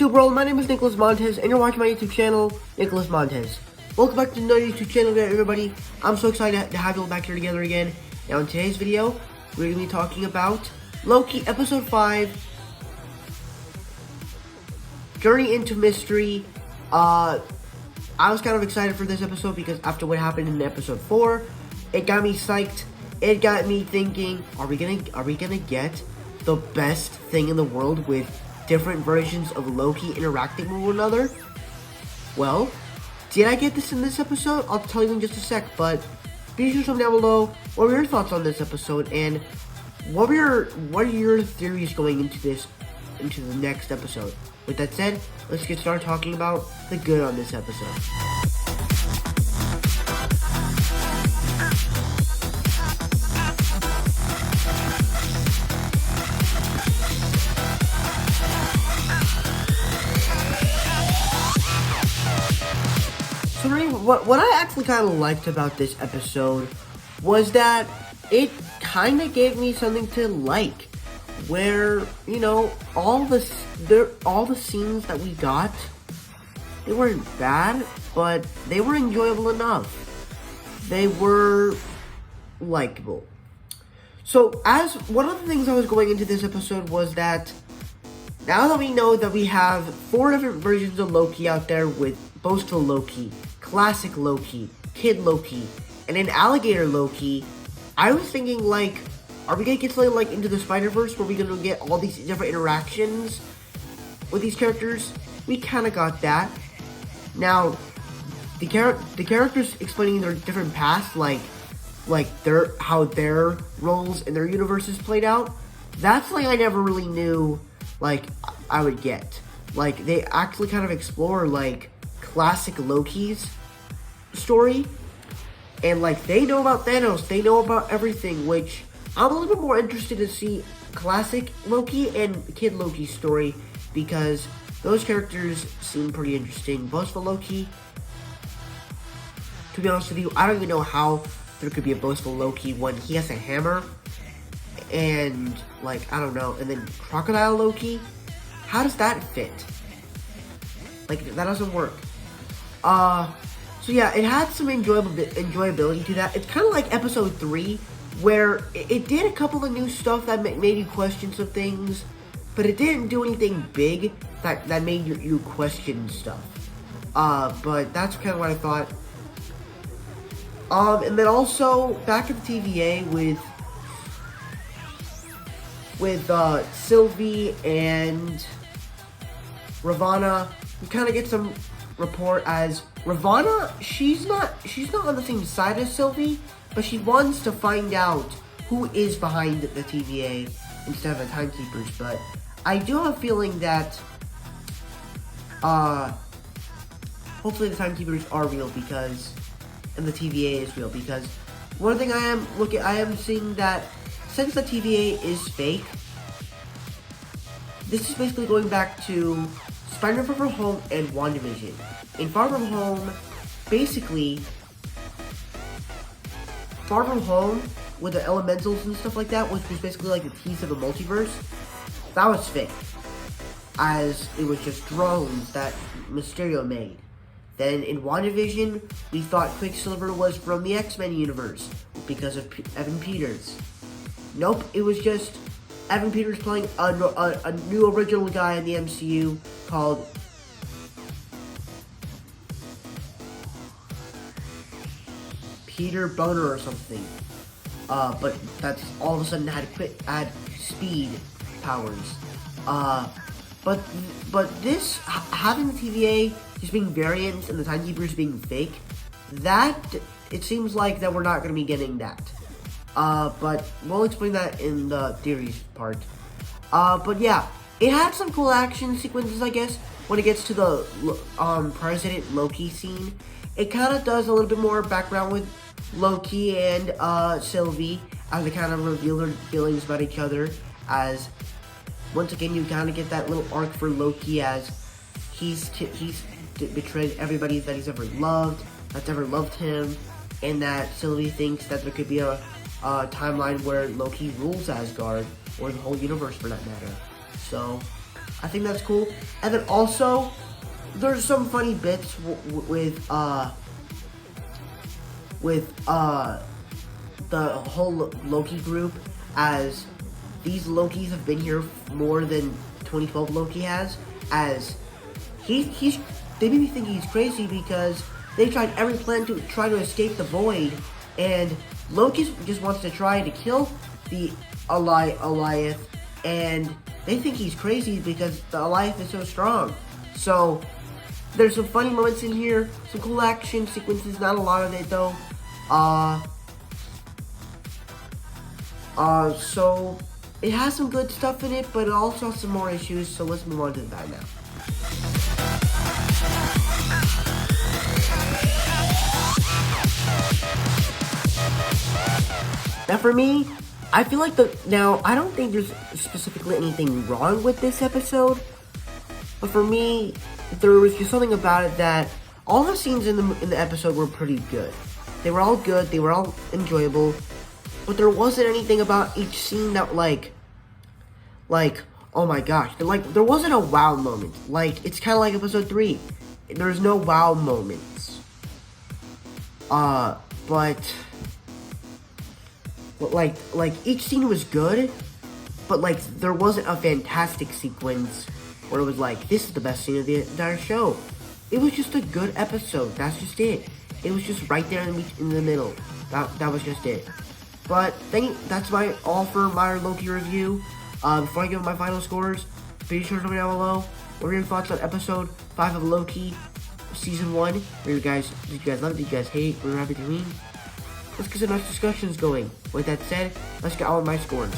YouTube world, my name is Nicholas Montez, and you're watching my YouTube channel, Nicholas Montez. Welcome back to another YouTube channel, everybody. I'm so excited to have you all back here together again. Now, in today's video, we're going to be talking about Loki Episode 5, Journey into Mystery. I was kind of excited for this episode because after what happened in Episode 4, it got me psyched. It got me thinking, are we gonna get the best thing in the world with different versions of Loki interacting with one another? Well, did I get this in this episode? I'll tell you in just a sec, but be sure to comment down below what were your thoughts on this episode, and what are your theories going into the next episode. With that said, let's get started talking about the good on this episode. So really, what I actually kind of liked about this episode was that it kind of gave me something to like, where, you know, all the scenes that we got, they weren't bad, but they were enjoyable enough. They were likable. So, as one of the things I was going into this episode was that now that we know that we have 4 different versions of Loki out there, with Boastful Loki, Classic Loki, Kid Loki, and an Alligator Loki, I was thinking, like, are we gonna get something like Into the Spider-Verse where we're gonna get all these different interactions with these characters? We kind of got that. Now, the characters explaining their different paths, like how their roles in their universes played out, that's something I never really knew, like, I would get. Like, they actually kind of explore, like, Classic Loki's story, and, like, they know about Thanos, they know about everything, which I'm a little bit more interested to see Classic Loki and Kid Loki's story, because those characters seem pretty interesting. Boastful Loki, to be honest with you, I don't even know how there could be a Boastful Loki when he has a hammer, and, like, I don't know, and then Crocodile Loki, how does that fit? Like, that doesn't work. So yeah, it had some enjoyability to that. It's kind of like Episode 3, where it did a couple of new stuff that made you question some things, but it didn't do anything big that made you question stuff. But that's kind of what I thought. And then also, back at the TVA with Sylvie and Ravonna, we kind of get some report as Ravonna, she's not on the same side as Sylvie, but she wants to find out who is behind the TVA instead of the Timekeepers. But I do have a feeling that hopefully the Timekeepers are real, and the TVA is real, because one thing I am seeing that since the TVA is fake, this is basically going back to Spider-Man Far From Home and WandaVision. In Far From Home, basically, Far From Home, with the elementals and stuff like that, which was basically like the tease of the multiverse, that was fake, as it was just drones that Mysterio made. Then in WandaVision, we thought Quicksilver was from the X-Men universe because of Evan Peters. Nope, it was just Evan Peters playing a new original guy in the MCU called Peter Boner or something. But that's all of a sudden had speed powers. But this, having the TVA just being variants and the Timekeepers being fake, that, it seems like that we're not going to be getting that. But we'll explain that in the theories part. But yeah, it had some cool action sequences, I guess, when it gets to the President Loki scene. It kind of does a little bit more background with Loki and Sylvie, as they kind of reveal their feelings about each other, as once again you kind of get that little arc for Loki, as he's betrayed everybody that he's ever loved, that's ever loved him, and that Sylvie thinks that there could be a timeline where Loki rules Asgard, or the whole universe for that matter. So, I think that's cool. And then also, there's some funny bits with the whole Loki group, as these Lokis have been here more than 2012 Loki has, as they made me think he's crazy because they tried every plan to try to escape the void, and Loki just wants to try to kill the Alioth, and they think he's crazy because the Alioth is so strong. So there's some funny moments in here, some cool action sequences, not a lot of it though. So it has some good stuff in it, but it also has some more issues, so let's move on to that now. Now for me, I feel like I don't think there's specifically anything wrong with this episode, but for me, there was just something about it that all the scenes in the episode were pretty good. They were all good, they were all enjoyable, but there wasn't anything about each scene that like, oh my gosh, there wasn't a wow moment. Like, it's kind of like episode 3. There's no wow moments. But like each scene was good, but like there wasn't a fantastic sequence where it was like, this is the best scene of the entire show. It was just a good episode. That's just it. It was just right there in the middle. That was just it. But that's all for my Loki review. Before I give my final scores, be sure to comment down below what are your thoughts on episode 5 of Loki, season 1. Did you guys love it? Did you guys hate? Were you happy to read? Let's get some nice discussions going. With that said, let's get on with my scores.